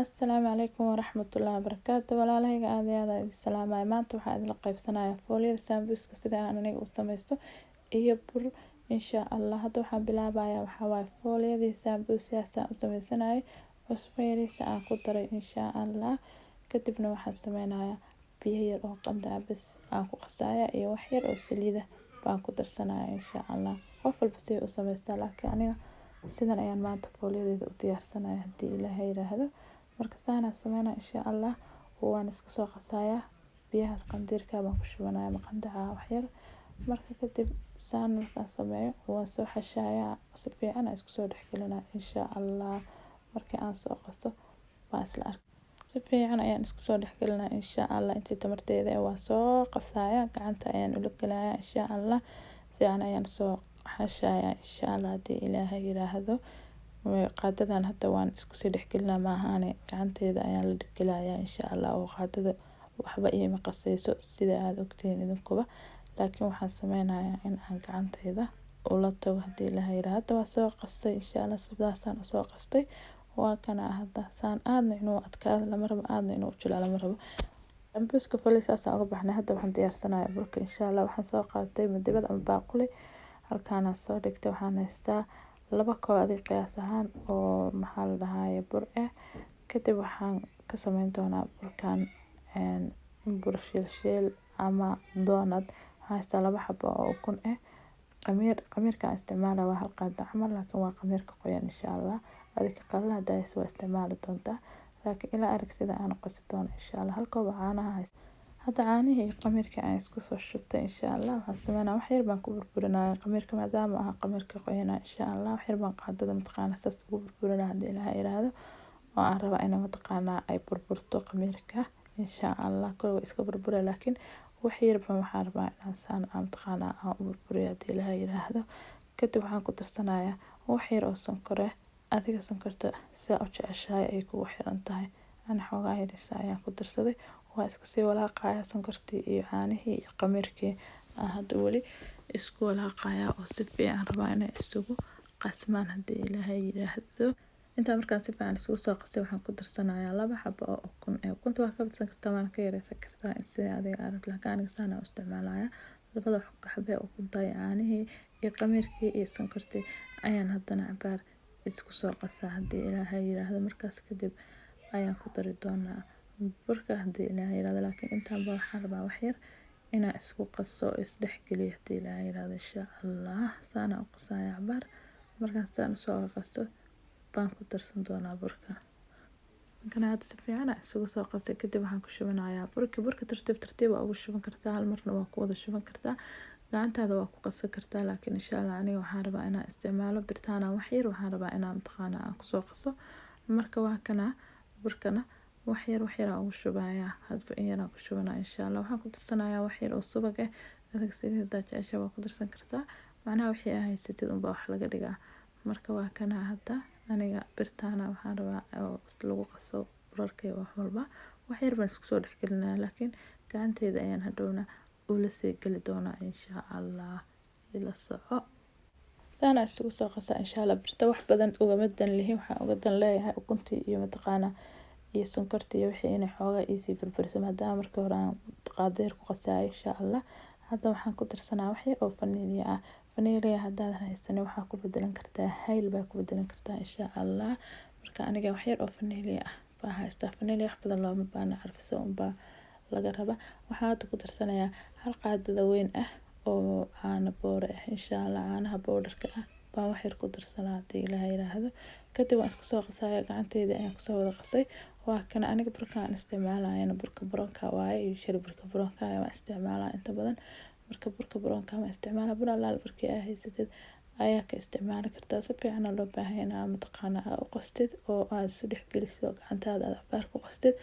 Asalaamu calaykum waraxmatullaahi wabarakaatu. Walaalahayga aad iyo aad idin salaamay. Maanta waxaan idinla qaybsanayaa foolyada sambuuska sida aan aniga u samaysto iyo bur insha Allah. Hadda waxaan bilaabayaa waxaa waaye foolyadii sambuuska u samaysanayay cusbo yariisa aan ku daray insha Allah. Kadibna waxaan sameynayaa biyo yar oo qandac bas aan ku qasaaya iyo wax yar oo saliida baan ku darsanayaa insha Allah. Qof walba si u samaystaa laakiin aniga sidan ayaan maanta foolyadeeda u diyaarsanayaa haddii Ilaahay yiraahdo. Marka saana sameynaa insha Allah waan iska soo qasayaa biyahaas qandirka baan ku shubanayaa maqandaca wax yar. Marka kadib saan markaan sameeyo waan soo xashayaa si fiican aan isku soo dhexgelinaa insha Allah. Markii aan soo qaso baan isla arkaa si fiican ayaan isku soo dhexgelinaa insha Allah. Intii tamarteeda waan soo qasayaa gacanta ayaan ula galayaa insha Allah. Fiican ayaan soo xashayaa insha Allah haddii Ilaahay yiraahdo. Qaadadan hadda waan isku soo dhexgelinaa maahan gacanteeda ayaan la dhiglayaa insha Allah oo qaadada waxba iima qasayso sida aad ogtiin idinkuba. Laakiin waxaan sameynayaa in aan gacanteeda ula tago haddii Ilaahay yiraahdo. Waa soo qastay insha Allah sidaasaan soo qastay. Waa kana hadda saan aadna inuu adkaado lama rabo aadna inuu jilaa lama rabo. Sambuuska foolyadaas uga baxnay hadda waxaan diyaarsanayaa burka insha Allah. Waxaan soo qaatay midibada ama baaquli halkaana soo dhigtay waxaan haystaa 2 koob qiyaas ahaan oo maxaa la dhahayaa bur kadib waxaan ka sameyn doonaa burkan bur shiil ama donut haystaa 2 xabo oo ukun qamiirka isticmaala waa hal qaado camal laakiin waa qamiirka qoyan insha Allah adika qalna daayis waa isticmaali doontaa laakiin ila arag sida aan qasi doono insha Allah hal koob caanaha haystaa hadda caanihi iyo qamiirka aan isku soo shubtay insha Allah waxaan sameynaa wax yar baan ku burburinayaa qamiirka maadaama aha qamiirka qoyan insha Allah wax yar baan qaadada mataqaana saas ugu burburinaa haddii Ilaahay yiraahdo oo aan rabaa inaan mataqaana ay burburto qamiirka insha Allah koob iska burbura laakiin wax yar baan waxaan rabaa inaan saan mataqaana aan u burburiyo haddii Ilaahay yiraahdo kadib waxaan ku darsanayaa wax yar oo sonkor adiga sonkorta si aad u jeceshahay ay kugu xiran tahay ana xoogaa yarisa ayaan ku darsaday waa isku sii walaaqayaa sonkortii iyo caanihii iyo qamiirkii hadda wali isku walaaqayaa oo si fiican rabaa inay isugu qasmaan haddii Ilaahay yiraahdo inta markaan si fiican isugu soo qasay waxaan ku darsanayaa 2 xabo oo ukun ukunta waa ka badsan kartaa waan ka yareysan kartaa si adiga arag laakiin aniga saan u isticmaalayaa 2 xabo ukunta iyo caanihii iyo qamiirkii iyo sonkortii ayaan haddana cabaar isku soo qasaa haddii Ilaahay yiraahdo markaas kadib ayaan ku dari doonaa burka haddii Ilaahay yiraahdo laakiin intaan baa waxaan rabaa wax yar inaan isku qaso is dhexgeliyo haddii Ilaahay yiraahdo insha Allah saana u qasayaa cabaar markaan saan soo qaso baan ku darsan doonaa burka kana hadda si fiican isugu soo qasay kadib waxaan ku shubanayaa burka tartiib ugu shuban kartaa hal marna waa ku wada shuban kartaa gacantaada waa ku qasan kartaa laakiin insha Allah aniga waxaan rabaa inaan isticmaalo birtaana wax yar waxaan rabaa inaan mataqaana aan ku soo qaso marka waa kana burkana wax yar ugu shubayaa hadba in yar aan ku shubanaa insha Allah waxaan ku darsanayaa wax yar oo subag adiga saliida jecesha waa ku darsan kartaa macnaha wixii ay haysatid un baa wax laga dhigaa marka waa kana hadda aniga birtaana waxaan rabaa oo lagu qaso burarkay wax walba wax yar baan isku soo dhexgelinayaa laakiin gacanteeda ayaan hadhowna ula sii gali doonaa insha Allah ila soco saana isugu soo qasaa insha Allah birta wax badan uga madan lihi waxaan uga dan leeyahay ukuntii iyo mataqaana iyo sonkortii iyo wixii inay xoogaa easy burburiso maadaama markii hore aan qaadeer ku qasay insha Allah hadda waxaan ku darsanaa wax yar oo vanilya haddaad haysanin waxaa ku bedelan kartaa hayl baa ku bedelan kartaa insha Allah marka aniga wax yar oo vanilya baa haystaa vanilya wax badan looma baahna carfiso baa laga rabaa waxaan hadda ku darsanayaa hal qaadada weyn oo caano boor insha Allah caanaha bowdharka baan wax yar ku darsanaa haddii Ilaahay yiraahdo kadib waan isku soo qasayaa gacanteeda ayaan ku soo wada qasay waa kana aniga burkaan isticmaalayana burka bronka waaye iyo shir burka bronka ayaan isticmaalaa inta badan marka burka bronka ma isticmaala bur allaal burkii ay haysatid ayaa ka isticmaali kartaa si fiican loo baahan yahay mataqaana u qastid oo aad isu dhexgeliso gacantaada aad cabaar ku qastid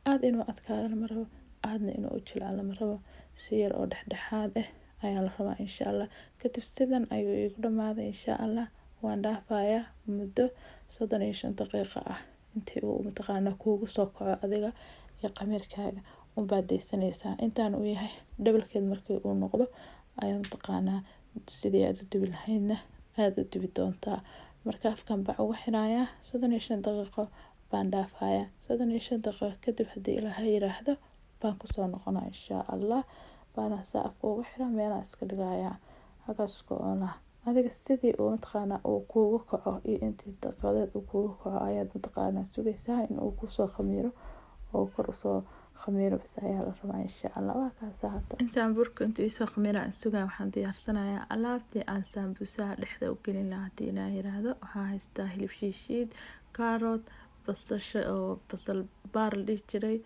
aad inuu adkaado lama rabo aadna inuu jilaa lama rabo si yar oo dhexdhexaad ayaa la rabaa insha Allah kadib sidan ayuu igu dhamaaday insha Allah waan dhaafayaa muddo 35 daqiiqo intii uu mataqaana kuugu soo kaco adiga iyo qamiirkaaga u baadeysanaysaa intaan uu yahay dhabalkeed markii uu noqdo ayaan mataqaana sidii aad u dubi lahaydna aad u dubi doontaa marka afkan baa ugu xirayaa 35 daqiiqo baan dhaafayaa 35 daqiiqo kadib haddii ilaahay yiraahdo baan kusoo noqonaa insha Allah. baana saa afka ugu xiraa meelaa iska dhigayaa halkaas ku oolaa adiga sidii uu mataqaanaa uu kuugu kaco iyo intii daqiiqadeed uu kuugu kaco ayaad mataqaanaa sugaysaa in uu kusoo khamiiro oo kor usoo khamiiro bas ayaa la rabaa insha Allah. waa kaas hadda intaan burka intuu isoo khamiiro aan sugaa waxaan diyaarsanayaa alaabtii aan sambuusaha dhexda u gelin lahaa haddii ilaahay yiraahdo. waxaan haystaa hilib shiishiid, kaarot, basasha oo basal baar la dhihi jiray,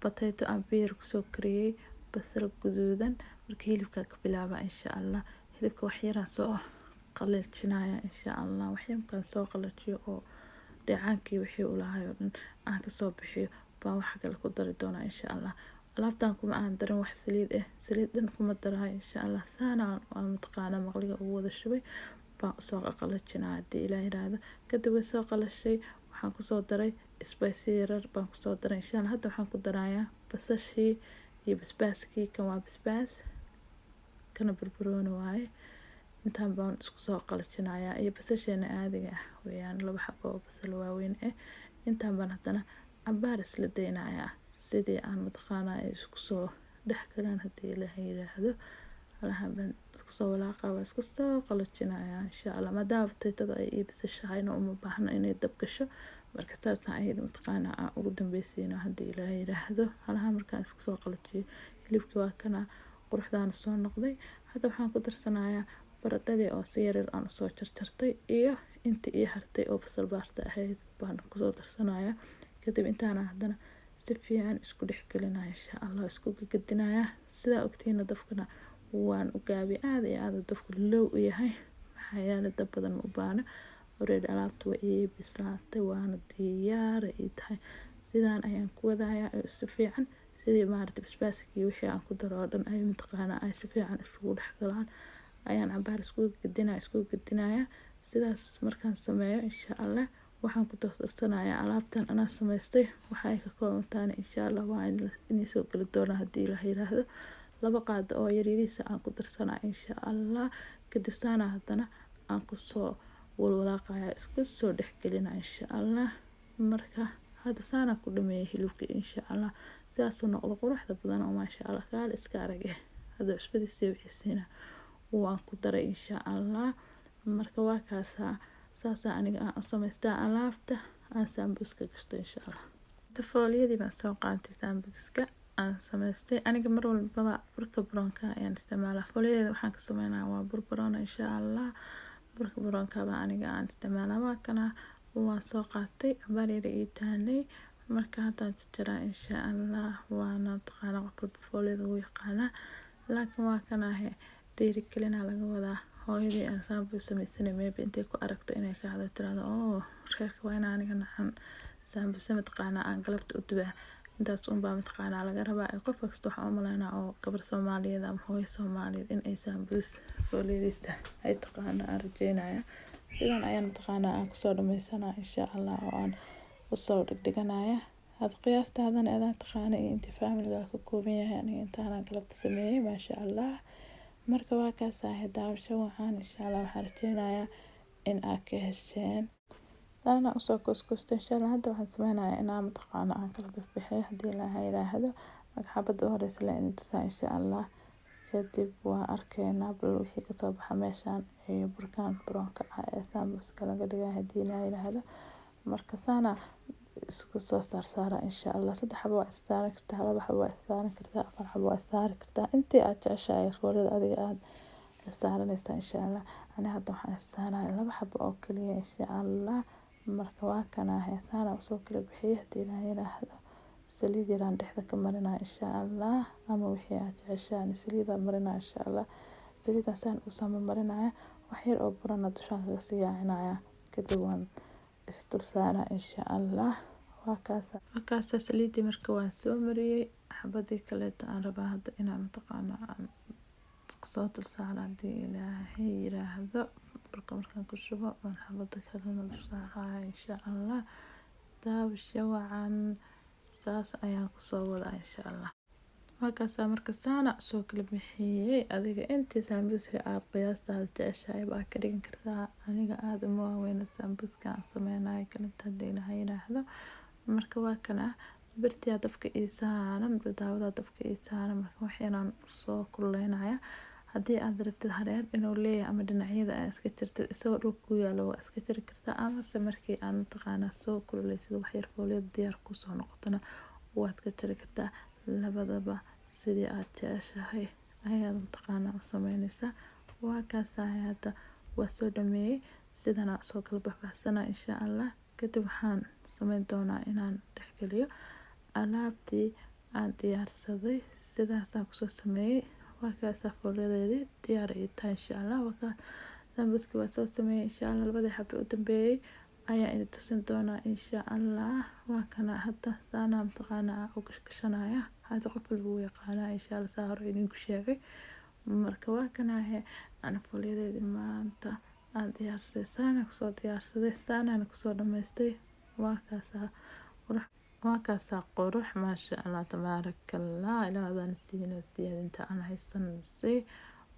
potato aan beer kusoo kariyey, basal guduudan. marka hilibka ka bilaaba insha Allah. hilibka wax yaraan soo qalajinaya insha Allah. wax yaraan soo qalajiyo oo dhacaankii wixii uu lahaay oo dhan aan ka soo bixiyo baan wax kale ku dari doonaa insha Allah. alaabtan kuma aan darin wax saliid saliid dhan kuma darahay insha Allah. saana aan mataqaanaa maqliga ugu wada shubay baan soo qalajinaa haddii ilaahay yiraahdo. kadib way soo qalashay waxaan kusoo daray spice yaryar baan kusoo daray insha Allah. hadda waxaan ku darayaa basashii iyo basbaaskii. kan waa basbaas kana barbarooni waaye. intaan baan isku soo qalajinayaa iyo basasheena caadiga ah weeyaan 2 xabo oo basal waaweyn intaan baan haddana cambaar isla deynayaa sidii aan mataqaanaa ay isku soo dhex galaan haddii ilaahay yiraahdo. halahan baan isku soo walaaqaa waa isku soo qalajinayaa insha Allah. maadaama potatoda ay basashahayna uma baahna inay dab gasho marka saasaan ayada mataqaanaa aan ugu dambaysiino haddii ilaahay yiraahdo. halahan markaan isku soo qalajiyo hilibkii waa kana quruxdaana soo noqday. hadda waxaan ku darsanayaa baradhadii oo si yaryar aan soo jarjartay iyo intii ii hartay oo basal baarta ahayd baan kusoo darsanayaa. kadib intaana haddana si fiican isku dhex gelinaya insha Allah. isku gadgadinayaa sidaa ogtiina dabkana waan u gaabi aad iyo aad dabku low u yahay maxaa yeelay dab badan ma u baana. already alaabtu waa ii bislaatay waana diyaar ay tahay. sidaan ayaan ku wadayaa si fiican sidii maaragtay basbaaskii wixii aan ku daro oo dhan ay mataqaanaa ay si fiican isugu dhex galaan ayaan cambaar isku gadinayaa. sidaas markaan sameeyo insha Allah waxaan ku darsanayaa alaabtan anaa samaystay waxa ay ka koobantaan insha Allah. waa in soo gali doona haddii ilaahay yiraahdo. 2 qaado oo yariisa aan ku darsanaa insha Allah. kadib saana haddana aan ku soo walwalaaqayaa isku soo dhex gelinaa insha Allah. marka hadda saana ku dhameeyay hilibka insha Allah. sidaas oo noqdo quruxda badan oo maasha Allah kaal iska arag hadda cusbadiisa wixiisina waan ku daray insha Allah. marka waa kaas saasa aniga aan samaystaa alaabta aan sambuuska gashto insha Allah. fooliyadii baan soo qaatay sambuuska aan samaystay aniga mar walba burka baroonka ayaan isticmaalaa. fooliyadeeda waxaan ka sameynaa waa bur baroon insha Allah. burka baroonka baa aniga aan isticmaalaa. waa kana waan soo qaatay cambaar yar ii taanay marka haddaan jaraa insha Allah. waana taqaanaa qofka fooliyada uu yaqaanaa laakiin waa kana dhiirigelina laga wadaa. hooyadii aan sambuus samaysanay maybe intay ku aragto inay ka hadlo tiraahdo oo reerka waa in aniga nacan sambuus mataqaanaa aan galabta u dubaa. intaas baa mataqaanaa laga rabaa. qof kasta waxaan u malaynaa oo gabar Soomaaliyeed ama hooyo Soomaaliyeed in ay sambuus fooliyadiisa ay taqaanaa aan rajeynaya. sidan ayaan mataqaanaa aan kusoo dhamaysanaa insha Allah oo aan usoo dhigdhiganaya. had qiyaastaadana aad taqaana intii family-ga ka kooban yahay aniga intaan galabta sameeyay maasha Allah. marka waa kaas daawasho waxaan insha Allah waxaan rajeynayaa in aad ka hesheen. أنا أسوي كوسكوس إن شاء الله. هذا واحد سمعنا أنا متقنة عن قلب بحي هدي لها هذا مرحبا دورس لأن تسا إن شاء الله. كدب وأركينا بالوحي كتب حماشان بركان برونك إسلام بس كلا قدقا هدي لها هذا مركزانا iskusoo saara insha Allah. 3 xabo waa isaaran kartaa, 2 xabo waa isaaran kartaa, 4 xabo waa isaaran kartaa intii aad jeceshahay foolada adiga aad isaaranaysaa insha Allah. ani hadda waxaan isaaranay 2 xabo oo kaliya insha Allah. marka waa kana heesana soo kala bixiyo hadii la yiraahdo saliid yaraan dhexda ka marinaa insha Allah ama wixii aad jeceshahay saliida marinaa insha Allah. saliidan saan u soo marinaya wax yar oo burana dushaan kaga siyaacinaya kadib waan isdul saara insha Allah. waa kaas saliidii marka waan soo mariyay xabadii kale aan rabaa hadda inaan mataqaana aan isku soo dul saara hadii Ilaahay yiraahdo. markaan ku shubo waan xabada kale dul saara insha Allah. daawasho wacan saas ayaan ku soo wadaa insha Allah. waa kaas marka saana soo kala bixiyay adiga intii sambuuska aad qiyaastaada jeceshahay baa ka dhigan kartaa. aniga aad uma waaweyn sambuuska aan sameynay kan hadii Ilaahay yiraahdo marka waa kana birtiya dabka ii saaran bidaawada dabka ii saaran marka waxaan soo kulleynaya haddii aad rabtid hareer inuu leeyahay ama dhinacyada aad iska jirtid isagoo dhulka ku yaalo waa iska jiri kartaa ama se markii aad mataqaanaa soo kululeysid wax yar fooliyada diyaar ku soo noqotana waad ka jiri kartaa labadaba sidii aad jeceshahay ayaad mataqaanaa u sameynaysaa waa kaasaa hadda waa soo dhameeyay sidana soo kala baxbaxsanaa insha Allah kadib waxaan sameyn doonaa inaan dhexgeliyo alaabtii aan diyaarsaday sidaasaan kusoo sameeyay waa kaasaa fooliyadeedii diyaar ay tahay insha Allah waa kaas sambuski waa soo sameeyay insha Allah labadii xabbi u dambeeyay ayaa idin tusin doonaa insha Allah waa kana hadda saana mataqaanaa u gashganaya hadda qof walba wuu yaqaanaa insha Allah saa hore idinku sheegay marka waa kana aan fooliyadeedii maanta aan diyaarsaday saana kusoo diyaarsaday saana kusoo dhamaystay waa kaasaa qurux maasha Allah tabaarakallah ilaahay baan siinay siyaadinta aan haysanay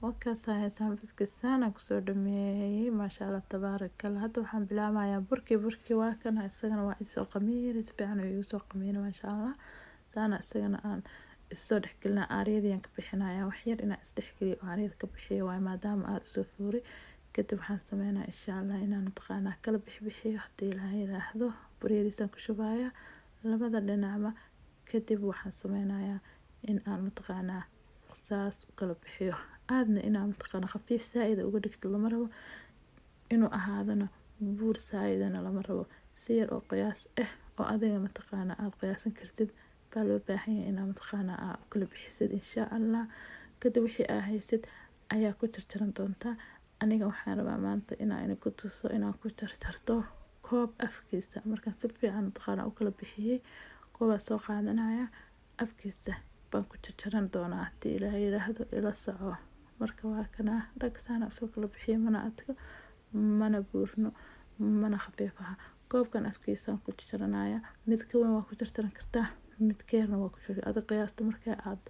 waa kaasaa sambuski saana kusoo dhameeyay maasha Allah tabaarakallah hadda waxaan bilaabayaa burkii waa kana isagana waa isoo qamiir fiican oo igu soo qamiir maasha Allah saana isagana aan isoo dhexgelina aariyadii ka bixinaya wax yar inaan isdhexgeliyo aariyada ka bixiyo waa maadaama aad soo fuuri kadib waxaan sameynaa insha Allah inaan mataqaanaa kala bixiyo haddii Ilaahay yiraahdo buriyadiisan ku shubaya labada dhinacba kadib waxaan sameynayaa in aan mataqaanaa saas u kala bixiyo aadna inaan mataqaanaa khafiif saa'id uga dhigto lama rabo inuu ahaadana buur saa'idana lama rabo si yar oo qiyaas oo adiga mataqaanaa aad qiyaasan kartid baa loo baahan yahay inaad mataqaanaa aad u kala bixisid insha Allah kadib wixii aad haysid ayaa ku jarjaran doontaa aniga waxaan rabaa maanta inaan ku tuso inaan ku jarjarto koob afkiisa markaan si fiican mataqaanaa u kala bixiyay koobaa soo qaadanaya afkiisa baan ku jarjaran doonaa haddii Ilaahay yiraahdo ila soco marka waa kana dhag saana soo kala bixiyay mana adko mana buurno mana khafiifaha koobkan afkiisaan ku jarjaranaya mid ka weyn waa ku jarjaran kartaa mid ka yarna waa ku jarjaran adiga qiyaasta markay aad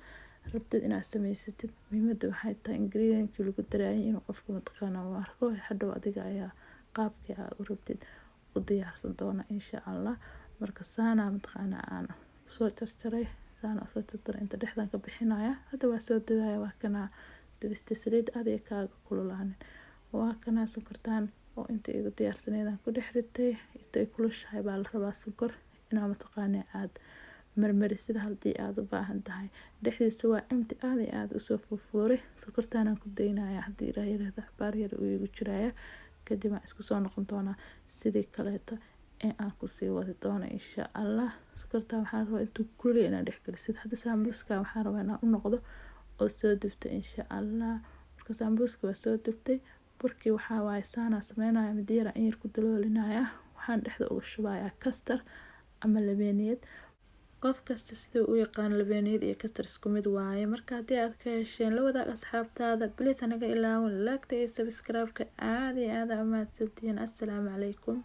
rabtid inaad samaysatid muhiimada waxay tahay ingredient lagu daray inuu qofku mataqaanaa uu arko hadhow adiga ayaa qaabkii aad u rabtid u diyaarsan doona insha Allah marka saana mataqaanaa aan soo jarjaray saana soo jarjaray inta dhexdan ka bixinaya hadda waa soo duwaya waa kana dubista saliid aad iyo kaaga kululaanin waa kana sonkortaan oo inta igu diyaarsaneedaan ku dhex ritay inta ay kulushahay baa la rabaa sonkor inaa mataqaanaa aad marmarisida haddii aad u baahan tahay dhexdiisa waa inti aad u soo furfuuray sonkortaanaan ku daynaya haddii Ilaahay yiraahdo xabaar yar uu igu jiraya kadib aan isku soo noqon doonaa sidii kaleeto ee aan ku sii wadi doono insha Allah sonkortaan waxaan rabaa intuu kulliga inaan dhexgelisid hadda sambuska waxaan rabaa inaan u noqdo oo soo dubto insha Allah marka sambuska waa soo dubtay burkii waxaa waaye saana sameynaya mid yar in yar ku daloolinaya waxaan dhexda uga shubayaa kastar ama labeeniyad qof kasta sidoo u yaqaan labeeniyad iyo kastar isku mid waaye marka haddii aad ka hesheen la wadaag asxaabtaada please anaga ilaawin like iyo subscribe-ka aad iyo aad u mahadsantihiin assalaamu calaykum